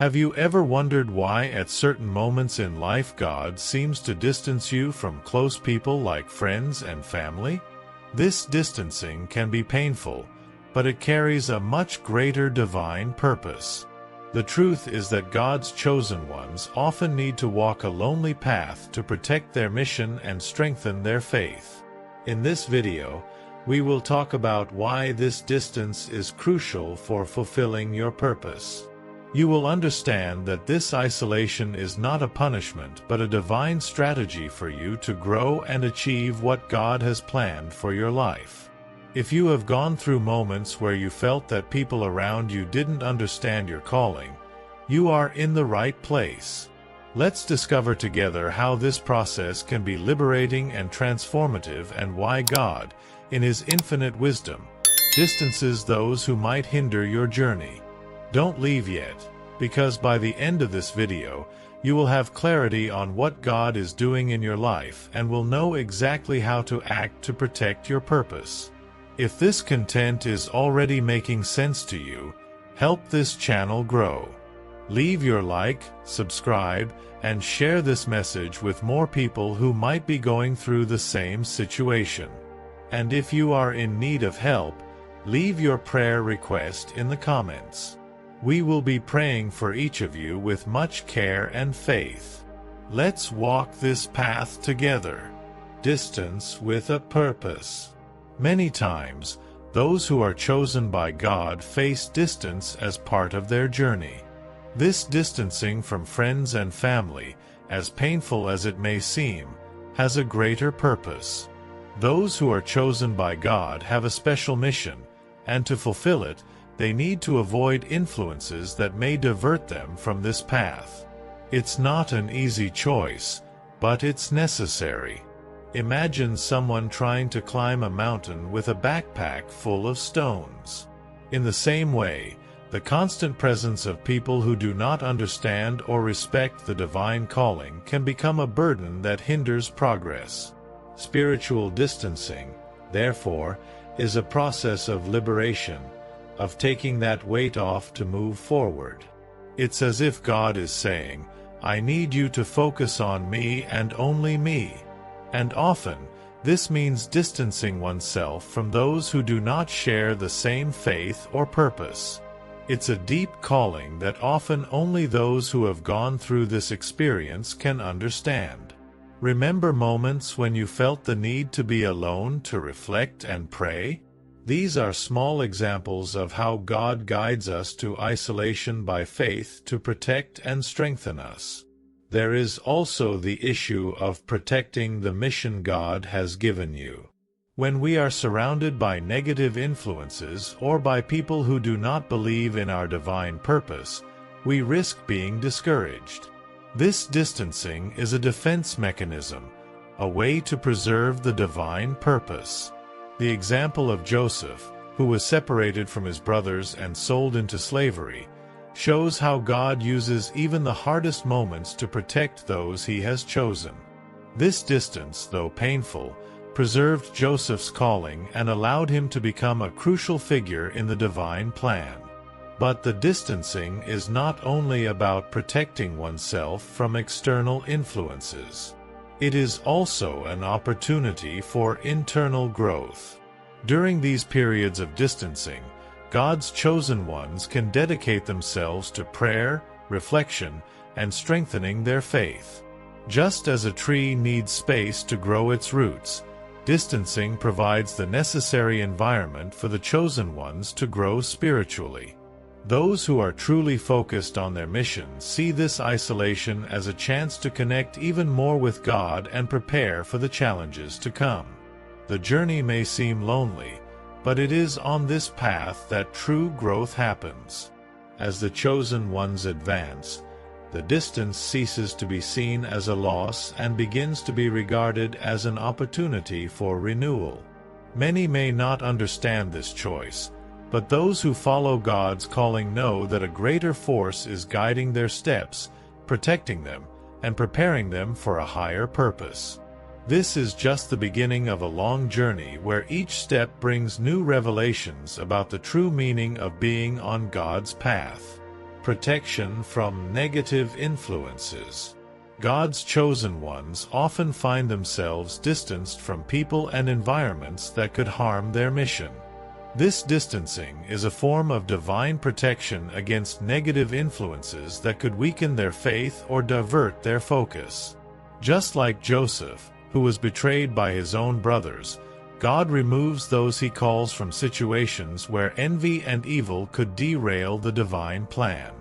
Have you ever wondered why at certain moments in life God seems to distance you from close people like friends and family? This distancing can be painful, but it carries a much greater divine purpose. The truth is that God's chosen ones often need to walk a lonely path to protect their mission and strengthen their faith. In this video, we will talk about why this distance is crucial for fulfilling your purpose. You will understand that this isolation is not a punishment but a divine strategy for you to grow and achieve what God has planned for your life. If you have gone through moments where you felt that people around you didn't understand your calling, you are in the right place. Let's discover together how this process can be liberating and transformative and why God, in His infinite wisdom, distances those who might hinder your journey. Don't leave yet, because by the end of this video, you will have clarity on what God is doing in your life and will know exactly how to act to protect your purpose. If this content is already making sense to you, help this channel grow. Leave your like, subscribe, and share this message with more people who might be going through the same situation. And if you are in need of help, leave your prayer request in the comments. We will be praying for each of you with much care and faith. Let's walk this path together. Distance with a purpose. Many times, those who are chosen by God face distance as part of their journey. This distancing from friends and family, as painful as it may seem, has a greater purpose. Those who are chosen by God have a special mission, and to fulfill it, they need to avoid influences that may divert them from this path. It's not an easy choice, but it's necessary. Imagine someone trying to climb a mountain with a backpack full of stones. In the same way, the constant presence of people who do not understand or respect the divine calling can become a burden that hinders progress. Spiritual distancing, therefore, is a process of liberation, of taking that weight off to move forward. It's as if God is saying, I need you to focus on me and only me. And often, this means distancing oneself from those who do not share the same faith or purpose. It's a deep calling that often only those who have gone through this experience can understand. Remember moments when you felt the need to be alone to reflect and pray? These are small examples of how God guides us to isolation by faith to protect and strengthen us. There is also the issue of protecting the mission God has given you. When we are surrounded by negative influences or by people who do not believe in our divine purpose, we risk being discouraged. This distancing is a defense mechanism, a way to preserve the divine purpose. The example of Joseph, who was separated from his brothers and sold into slavery, shows how God uses even the hardest moments to protect those He has chosen. This distance, though painful, preserved Joseph's calling and allowed him to become a crucial figure in the divine plan. But the distancing is not only about protecting oneself from external influences. It is also an opportunity for internal growth. During these periods of distancing, God's chosen ones can dedicate themselves to prayer, reflection, and strengthening their faith. Just as a tree needs space to grow its roots, distancing provides the necessary environment for the chosen ones to grow spiritually. Those who are truly focused on their mission see this isolation as a chance to connect even more with God and prepare for the challenges to come. The journey may seem lonely, but it is on this path that true growth happens. As the chosen ones advance, the distance ceases to be seen as a loss and begins to be regarded as an opportunity for renewal. Many may not understand this choice, but those who follow God's calling know that a greater force is guiding their steps, protecting them, and preparing them for a higher purpose. This is just the beginning of a long journey where each step brings new revelations about the true meaning of being on God's path. protection from negative influences. God's chosen ones often find themselves distanced from people and environments that could harm their mission. This distancing is a form of divine protection against negative influences that could weaken their faith or divert their focus. Just like Joseph, who was betrayed by his own brothers, God removes those he calls from situations where envy and evil could derail the divine plan.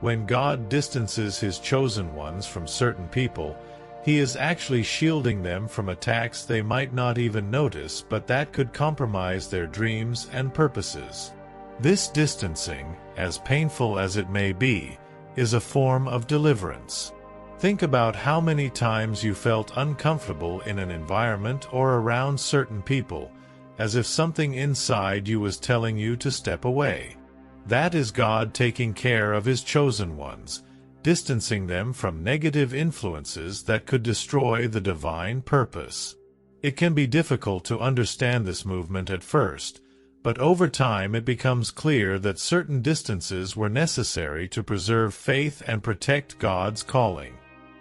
When God distances his chosen ones from certain people, he is actually shielding them from attacks they might not even notice but that could compromise their dreams and purposes. This distancing, as painful as it may be, is a form of deliverance. Think about how many times you felt uncomfortable in an environment or around certain people, as if something inside you was telling you to step away. That is God taking care of his chosen ones, distancing them from negative influences that could destroy the divine purpose. It can be difficult to understand this movement at first, but over time it becomes clear that certain distances were necessary to preserve faith and protect God's calling.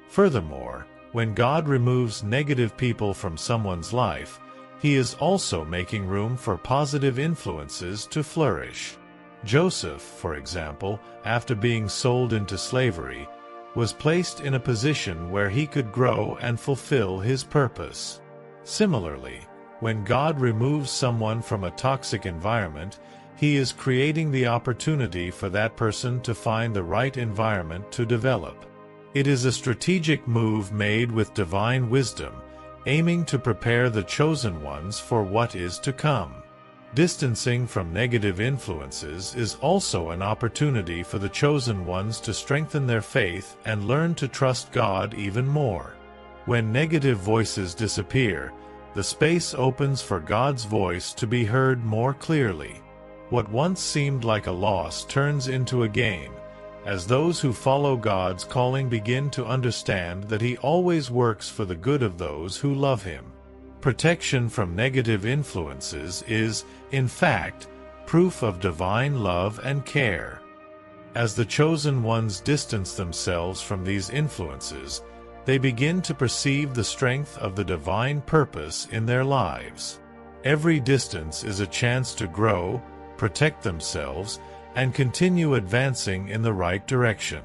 Furthermore, when God removes negative people from someone's life, he is also making room for positive influences to flourish. Joseph, for example, after being sold into slavery, was placed in a position where he could grow and fulfill his purpose. Similarly, when God removes someone from a toxic environment, he is creating the opportunity for that person to find the right environment to develop. It is a strategic move made with divine wisdom, aiming to prepare the chosen ones for what is to come. Distancing from negative influences is also an opportunity for the chosen ones to strengthen their faith and learn to trust God even more. When negative voices disappear, the space opens for God's voice to be heard more clearly. What once seemed like a loss turns into a gain, as those who follow God's calling begin to understand that he always works for the good of those who love him. Protection from negative influences is, in fact, proof of divine love and care. As the chosen ones distance themselves from these influences, they begin to perceive the strength of the divine purpose in their lives. Every distance is a chance to grow, protect themselves, and continue advancing in the right direction.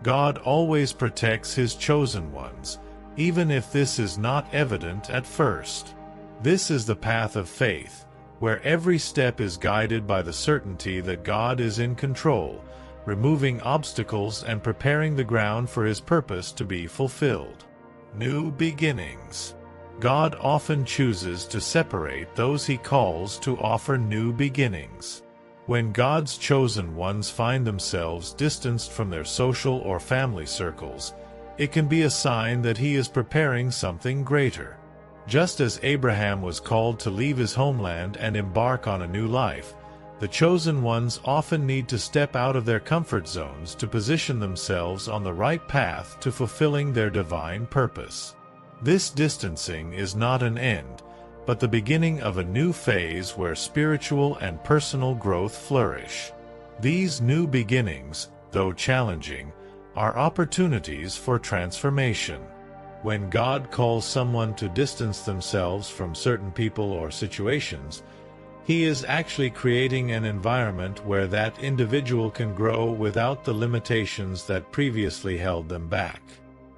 God always protects his chosen ones, even if this is not evident at first. This is the path of faith, where every step is guided by the certainty that God is in control, removing obstacles and preparing the ground for his purpose to be fulfilled. New beginnings. God often chooses to separate those he calls to offer new beginnings. When God's chosen ones find themselves distanced from their social or family circles, it can be a sign that he is preparing something greater. Just as Abraham was called to leave his homeland and embark on a new life, the chosen ones often need to step out of their comfort zones to position themselves on the right path to fulfilling their divine purpose. This distancing is not an end, but the beginning of a new phase where spiritual and personal growth flourish. These new beginnings, though challenging, are opportunities for transformation. When God calls someone to distance themselves from certain people or situations, he is actually creating an environment where that individual can grow without the limitations that previously held them back.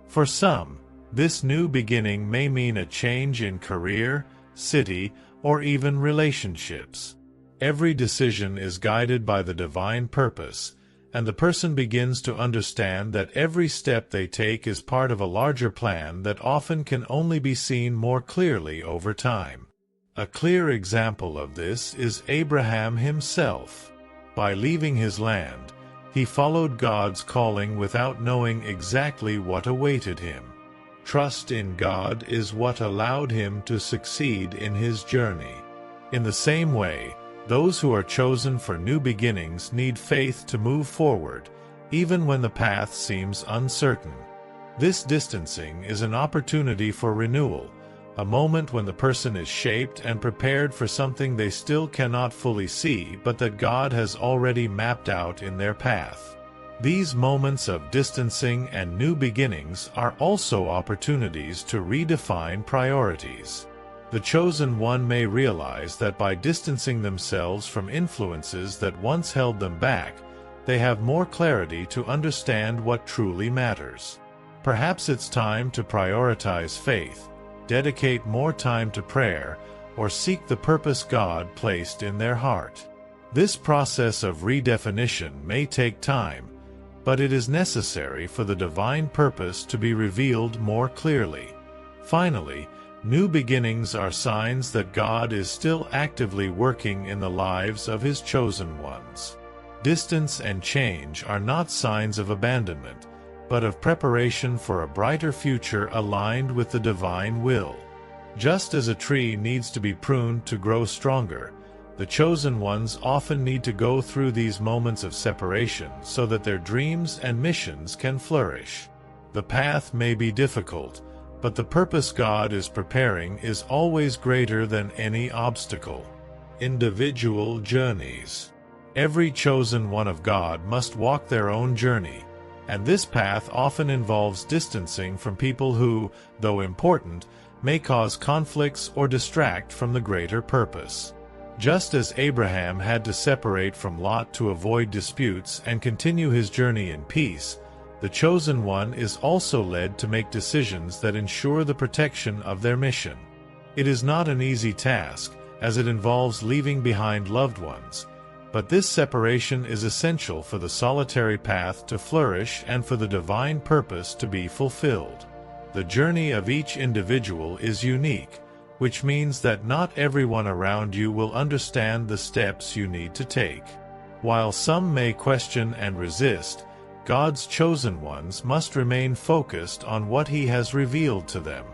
For some, this new beginning may mean a change in career, city, or even relationships. Every decision is guided by the divine purpose, and the person begins to understand that every step they take is part of a larger plan that often can only be seen more clearly over time. A clear example of this is Abraham himself. By leaving his land, he followed God's calling without knowing exactly what awaited him. Trust in God is what allowed him to succeed in his journey. In the same way, those who are chosen for new beginnings need faith to move forward, even when the path seems uncertain. This distancing is an opportunity for renewal, a moment when the person is shaped and prepared for something they still cannot fully see but that God has already mapped out in their path. These moments of distancing and new beginnings are also opportunities to redefine priorities. The chosen one may realize that by distancing themselves from influences that once held them back, they have more clarity to understand what truly matters. Perhaps it's time to prioritize faith, dedicate more time to prayer, or seek the purpose God placed in their heart. This process of redefinition may take time, but it is necessary for the divine purpose to be revealed more clearly. Finally, new beginnings are signs that God is still actively working in the lives of His chosen ones. Distance and change are not signs of abandonment, but of preparation for a brighter future aligned with the divine will. Just as a tree needs to be pruned to grow stronger, the chosen ones often need to go through these moments of separation so that their dreams and missions can flourish. The path may be difficult, but the purpose God is preparing is always greater than any obstacle. Individual journeys. Every chosen one of God must walk their own journey, and this path often involves distancing from people who, though important, may cause conflicts or distract from the greater purpose. Just as Abraham had to separate from Lot to avoid disputes and continue his journey in peace, the chosen one is also led to make decisions that ensure the protection of their mission. It is not an easy task, as it involves leaving behind loved ones, but this separation is essential for the solitary path to flourish and for the divine purpose to be fulfilled. The journey of each individual is unique, which means that not everyone around you will understand the steps you need to take. While some may question and resist, God's chosen ones must remain focused on what He has revealed to them.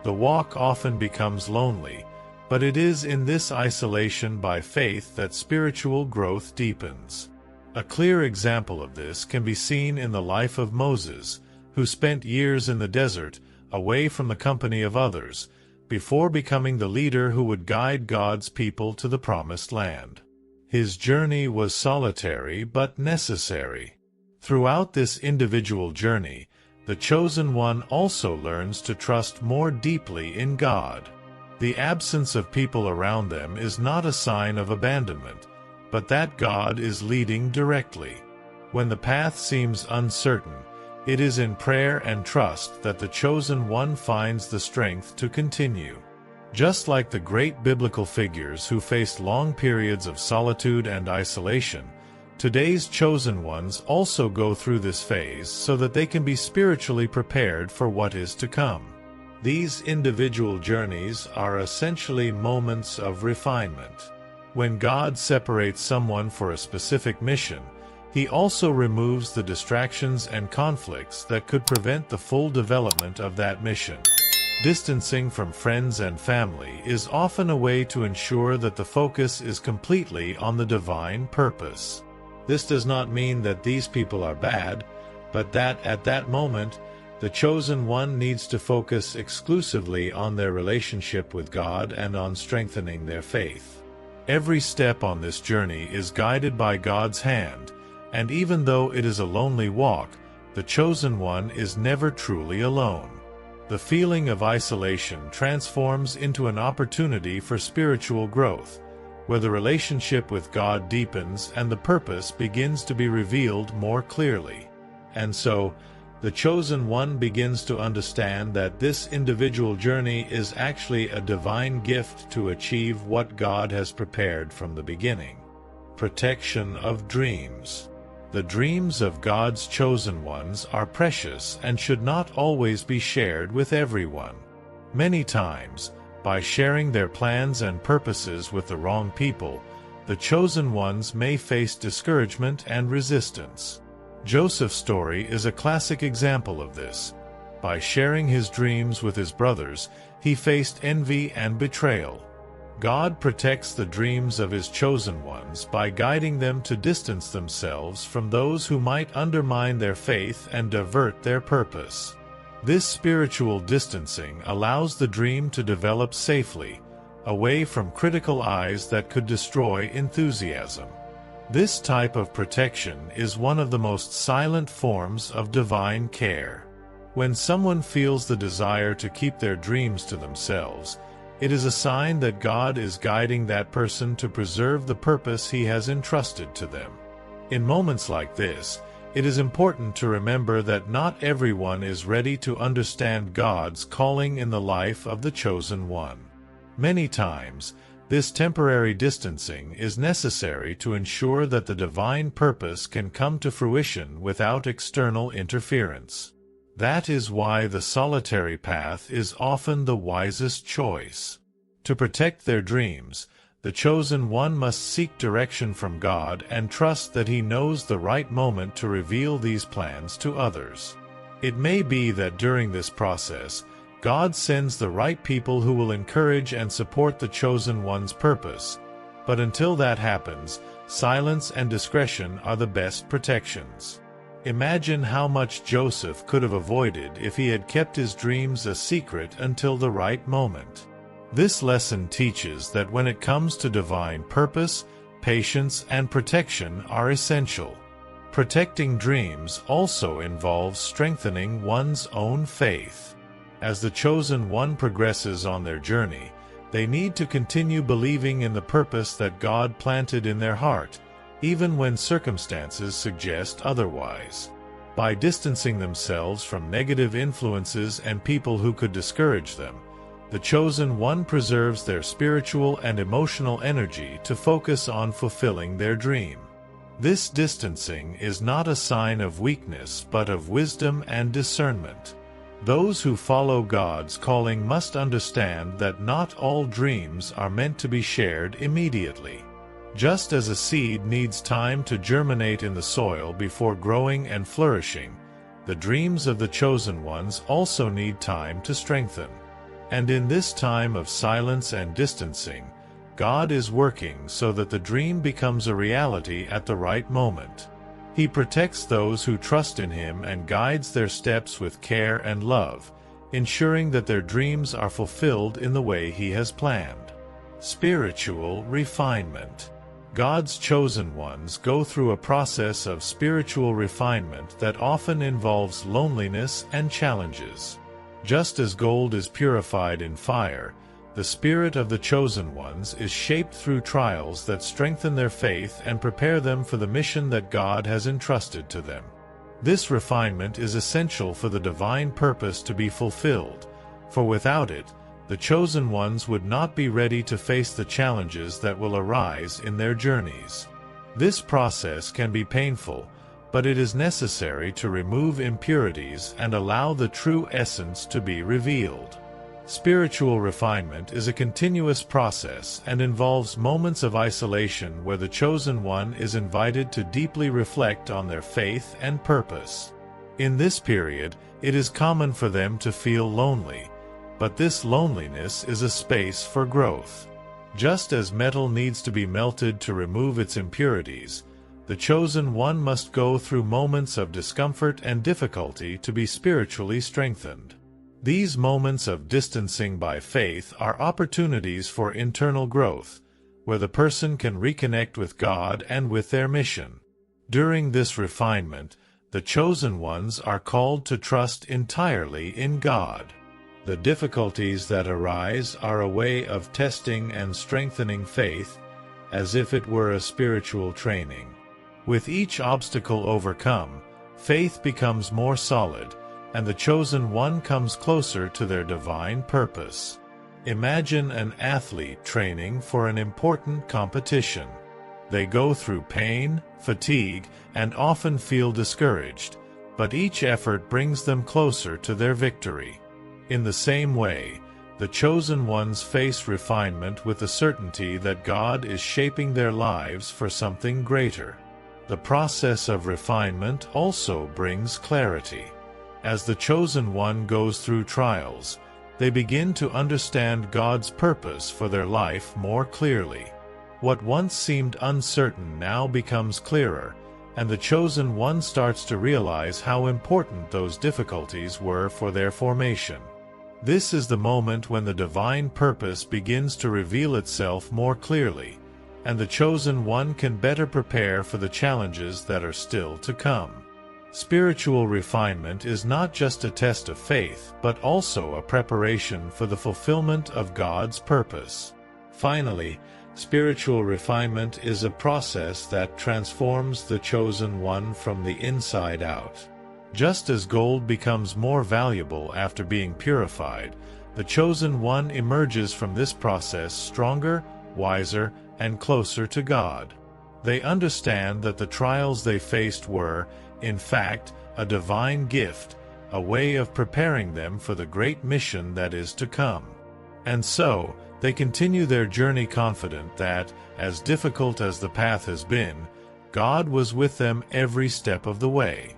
The walk often becomes lonely, but it is in this isolation by faith that spiritual growth deepens. A clear example of this can be seen in the life of Moses, who spent years in the desert, away from the company of others, before becoming the leader who would guide God's people to the Promised Land. His journey was solitary but necessary. Throughout this individual journey, the chosen one also learns to trust more deeply in God. The absence of people around them is not a sign of abandonment, but that God is leading directly. When the path seems uncertain, it is in prayer and trust that the chosen one finds the strength to continue. Just like the great biblical figures who faced long periods of solitude and isolation, today's chosen ones also go through this phase so that they can be spiritually prepared for what is to come. These individual journeys are essentially moments of refinement. When God separates someone for a specific mission, He also removes the distractions and conflicts that could prevent the full development of that mission. Distancing from friends and family is often a way to ensure that the focus is completely on the divine purpose. This does not mean that these people are bad, but that at that moment, the chosen one needs to focus exclusively on their relationship with God and on strengthening their faith. Every step on this journey is guided by God's hand, and even though it is a lonely walk, the chosen one is never truly alone. The feeling of isolation transforms into an opportunity for spiritual growth, where the relationship with God deepens and the purpose begins to be revealed more clearly. And so, the chosen one begins to understand that this individual journey is actually a divine gift to achieve what God has prepared from the beginning. Protection of dreams. The dreams of God's chosen ones are precious and should not always be shared with everyone. Many times, by sharing their plans and purposes with the wrong people, the chosen ones may face discouragement and resistance. Joseph's story is a classic example of this. By sharing his dreams with his brothers, he faced envy and betrayal. God protects the dreams of His chosen ones by guiding them to distance themselves from those who might undermine their faith and divert their purpose. This spiritual distancing allows the dream to develop safely, away from critical eyes that could destroy enthusiasm. This type of protection is one of the most silent forms of divine care. When someone feels the desire to keep their dreams to themselves, it is a sign that God is guiding that person to preserve the purpose He has entrusted to them. In moments like this, it is important to remember that not everyone is ready to understand God's calling in the life of the chosen one. Many times, this temporary distancing is necessary to ensure that the divine purpose can come to fruition without external interference. That is why the solitary path is often the wisest choice. To protect their dreams, the chosen one must seek direction from God and trust that He knows the right moment to reveal these plans to others. It may be that during this process, God sends the right people who will encourage and support the chosen one's purpose, but until that happens, silence and discretion are the best protections. Imagine how much Joseph could have avoided if he had kept his dreams a secret until the right moment. This lesson teaches that when it comes to divine purpose, patience and protection are essential. Protecting dreams also involves strengthening one's own faith. As the chosen one progresses on their journey, they need to continue believing in the purpose that God planted in their heart, even when circumstances suggest otherwise. By distancing themselves from negative influences and people who could discourage them, the chosen one preserves their spiritual and emotional energy to focus on fulfilling their dream. This distancing is not a sign of weakness but of wisdom and discernment. Those who follow God's calling must understand that not all dreams are meant to be shared immediately. Just as a seed needs time to germinate in the soil before growing and flourishing, the dreams of the chosen ones also need time to strengthen. And in this time of silence and distancing, God is working so that the dream becomes a reality at the right moment. He protects those who trust in Him and guides their steps with care and love, ensuring that their dreams are fulfilled in the way He has planned. Spiritual refinement. God's chosen ones go through a process of spiritual refinement that often involves loneliness and challenges. Just as gold is purified in fire, the spirit of the chosen ones is shaped through trials that strengthen their faith and prepare them for the mission that God has entrusted to them. This refinement is essential for the divine purpose to be fulfilled, for without it, the chosen ones would not be ready to face the challenges that will arise in their journeys. This process can be painful, but it is necessary to remove impurities and allow the true essence to be revealed. Spiritual refinement is a continuous process and involves moments of isolation where the chosen one is invited to deeply reflect on their faith and purpose. In this period, it is common for them to feel lonely, but this loneliness is a space for growth. Just as metal needs to be melted to remove its impurities, the chosen one must go through moments of discomfort and difficulty to be spiritually strengthened. These moments of distancing by faith are opportunities for internal growth, where the person can reconnect with God and with their mission. During this refinement, the chosen ones are called to trust entirely in God. The difficulties that arise are a way of testing and strengthening faith, as if it were a spiritual training. With each obstacle overcome, faith becomes more solid, and the chosen one comes closer to their divine purpose. Imagine an athlete training for an important competition. They go through pain, fatigue, and often feel discouraged, but each effort brings them closer to their victory. In the same way, the chosen ones face refinement with the certainty that God is shaping their lives for something greater. The process of refinement also brings clarity. As the chosen one goes through trials, they begin to understand God's purpose for their life more clearly. What once seemed uncertain now becomes clearer, and the chosen one starts to realize how important those difficulties were for their formation. This is the moment when the divine purpose begins to reveal itself more clearly, and the chosen one can better prepare for the challenges that are still to come. Spiritual refinement is not just a test of faith, but also a preparation for the fulfillment of God's purpose. Finally, spiritual refinement is a process that transforms the chosen one from the inside out. Just as gold becomes more valuable after being purified, the chosen one emerges from this process stronger, wiser, and closer to God. They understand that the trials they faced were, in fact, a divine gift, a way of preparing them for the great mission that is to come. And so, they continue their journey confident that, as difficult as the path has been, God was with them every step of the way.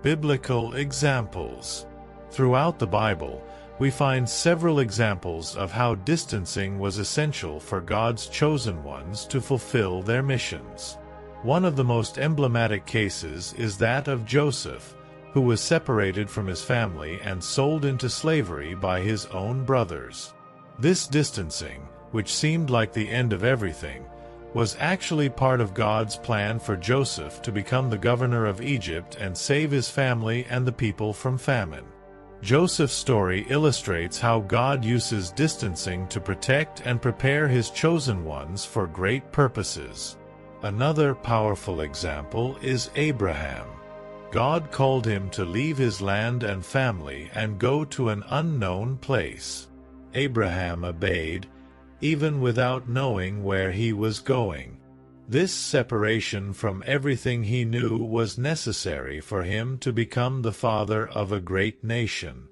Biblical examples. Throughout the Bible, we find several examples of how distancing was essential for God's chosen ones to fulfill their missions. One of the most emblematic cases is that of Joseph, who was separated from his family and sold into slavery by his own brothers. This distancing, which seemed like the end of everything, was actually part of God's plan for Joseph to become the governor of Egypt and save his family and the people from famine. Joseph's story illustrates how God uses distancing to protect and prepare his chosen ones for great purposes. Another powerful example is Abraham. God called him to leave his land and family and go to an unknown place. Abraham obeyed, even without knowing where he was going. This separation from everything he knew was necessary for him to become the father of a great nation.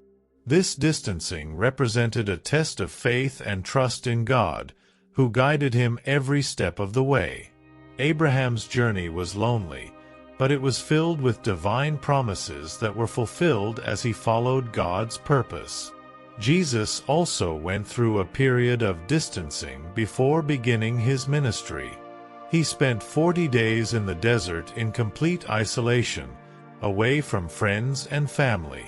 This distancing represented a test of faith and trust in God, who guided him every step of the way. Abraham's journey was lonely, but it was filled with divine promises that were fulfilled as he followed God's purpose. Jesus also went through a period of distancing before beginning his ministry. He spent 40 days in the desert in complete isolation, away from friends and family.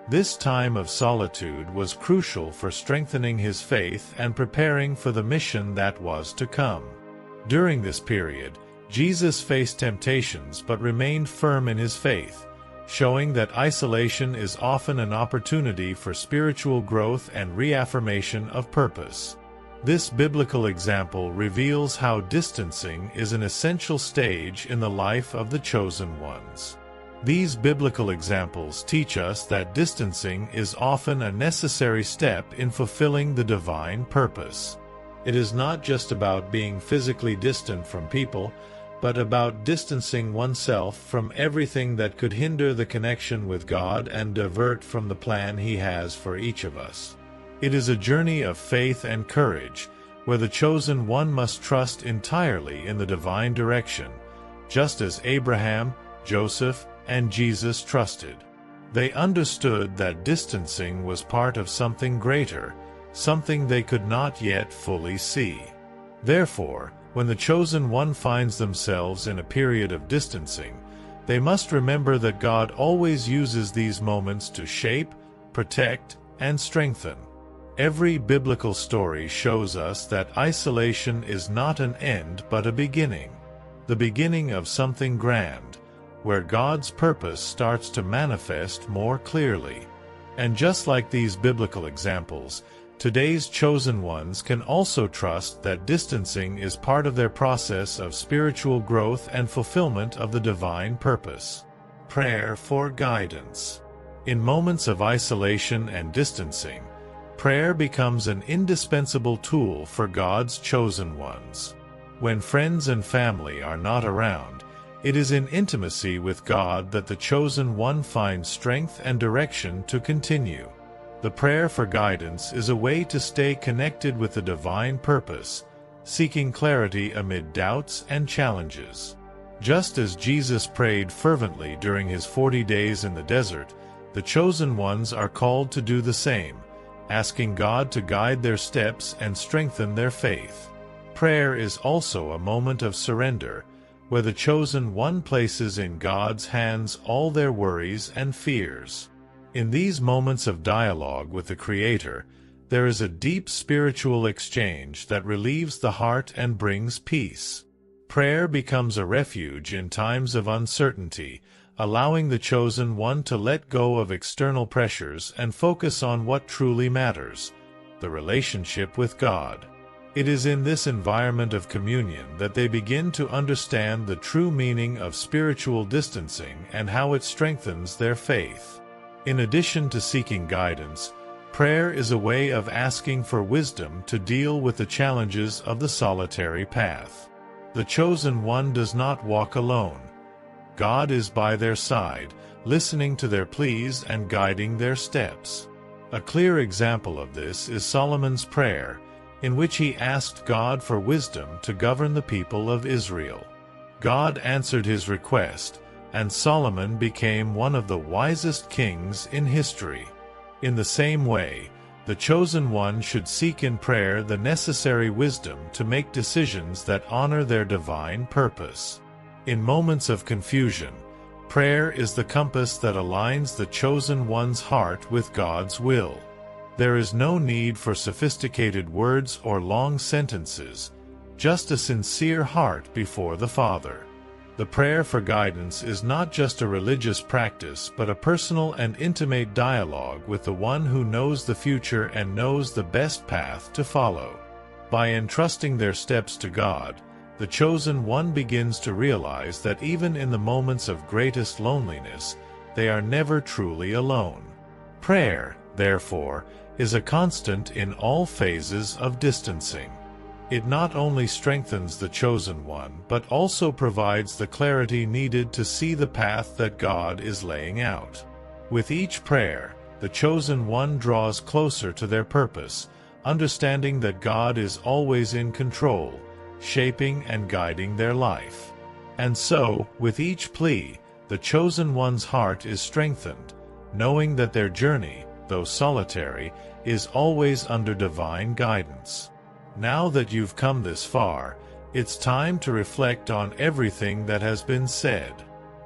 This time of solitude was crucial for strengthening his faith and preparing for the mission that was to come. During this period, Jesus faced temptations but remained firm in his faith, showing that isolation is often an opportunity for spiritual growth and reaffirmation of purpose. This biblical example reveals how distancing is an essential stage in the life of the chosen ones. These biblical examples teach us that distancing is often a necessary step in fulfilling the divine purpose. It is not just about being physically distant from people, but about distancing oneself from everything that could hinder the connection with God and divert from the plan He has for each of us. It is a journey of faith and courage, where the chosen one must trust entirely in the divine direction, just as Abraham, Joseph, and Jesus trusted. They understood that distancing was part of something greater, something they could not yet fully see. Therefore, when the chosen one finds themselves in a period of distancing, they must remember that God always uses these moments to shape, protect, and strengthen. Every biblical story shows us that isolation is not an end but a beginning, the beginning of something grand, where God's purpose starts to manifest more clearly. And just like these biblical examples, today's chosen ones can also trust that distancing is part of their process of spiritual growth and fulfillment of the divine purpose. Prayer for guidance. In moments of isolation and distancing, prayer becomes an indispensable tool for God's chosen ones. When friends and family are not around, it is in intimacy with God that the chosen one finds strength and direction to continue. The prayer for guidance is a way to stay connected with the divine purpose, seeking clarity amid doubts and challenges. Just as Jesus prayed fervently during his 40 days in the desert, the chosen ones are called to do the same, asking God to guide their steps and strengthen their faith. Prayer is also a moment of surrender, where the chosen one places in God's hands all their worries and fears. In these moments of dialogue with the Creator, There is a deep spiritual exchange that relieves the heart and brings peace. Prayer becomes a refuge in times of uncertainty, allowing the chosen one to let go of external pressures and focus on what truly matters, the relationship with God. It is in this environment of communion that they begin to understand the true meaning of spiritual distancing and how it strengthens their faith. In addition to seeking guidance, prayer is a way of asking for wisdom to deal with the challenges of the solitary path. The chosen one does not walk alone. God is by their side, listening to their pleas and guiding their steps. A clear example of this is Solomon's prayer, in which he asked God for wisdom to govern the people of Israel. God answered his request, and Solomon became one of the wisest kings in history. In the same way, the chosen one should seek in prayer the necessary wisdom to make decisions that honor their divine purpose. In moments of confusion, prayer is the compass that aligns the chosen one's heart with God's will. There is no need for sophisticated words or long sentences, just a sincere heart before the Father. The prayer for guidance is not just a religious practice but a personal and intimate dialogue with the one who knows the future and knows the best path to follow. By entrusting their steps to God, the chosen one begins to realize that even in the moments of greatest loneliness, they are never truly alone. Prayer, therefore, is a constant in all phases of distancing. It not only strengthens the chosen one but also provides the clarity needed to see the path that God is laying out. With each prayer, the chosen one draws closer to their purpose, understanding that God is always in control, shaping and guiding their life. And so, with each plea, the chosen one's heart is strengthened, knowing that their journey, though solitary, is always under divine guidance. Now that you've come this far, it's time to reflect on everything that has been said.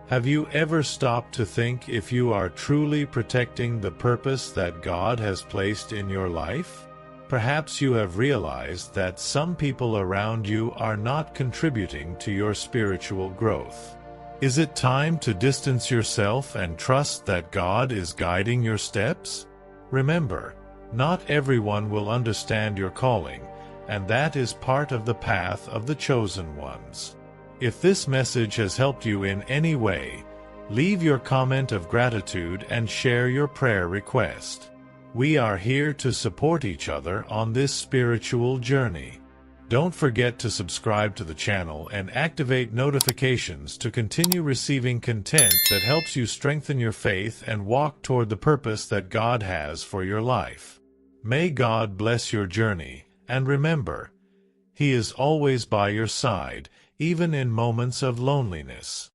Have you ever stopped to think if you are truly protecting the purpose that God has placed in your life? Perhaps you have realized that some people around you are not contributing to your spiritual growth. Is it time to distance yourself and trust that God is guiding your steps? Remember, not everyone will understand your calling, and that is part of the path of the chosen ones. If this message has helped you in any way, leave your comment of gratitude and share your prayer request. We are here to support each other on this spiritual journey. Don't forget to subscribe to the channel and activate notifications to continue receiving content that helps you strengthen your faith and walk toward the purpose that God has for your life. May God bless your journey, and remember, He is always by your side, even in moments of loneliness.